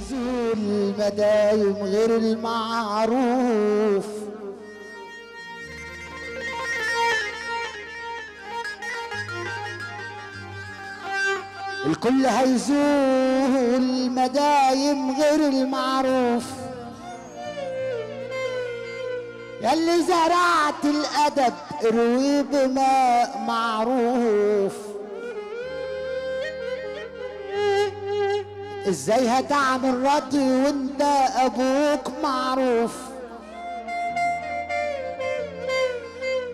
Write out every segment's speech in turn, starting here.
زول المدايم غير المعروف، الكل هيزول مدايم غير المعروف. ياللي زرعت الادب اروي بماء معروف، ازاي هتعمل رضي وانت ابوك معروف؟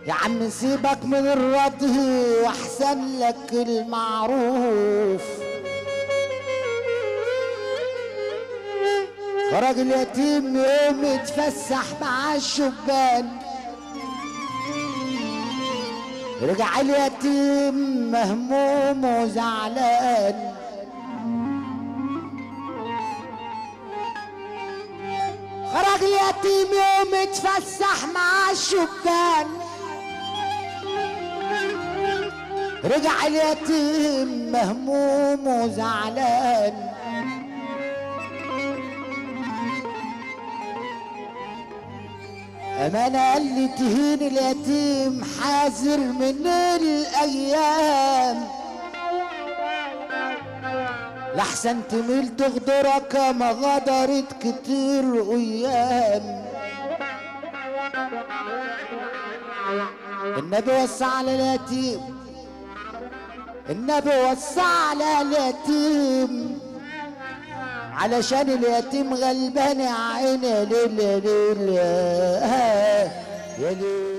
يا عم سيبك من الرضي واحسن لك المعروف. خرج اليتيم يوم يتفسح مع الشبان، رجع اليتيم مهموم وزعلان. خرج اليتيم يوم يتفسح مع الشبان، رجع اليتيم مهموم وزعلان. أمانة اللي تهين اليتيم حاذر من الأيام، لحسن تميل تغدرك ما غدرت كتير أيام. النبي وصى على اليتيم، النبي وصى على اليتيم، علشان اليتيم غلبان يا عيني. ليل يا ليل يا ليل.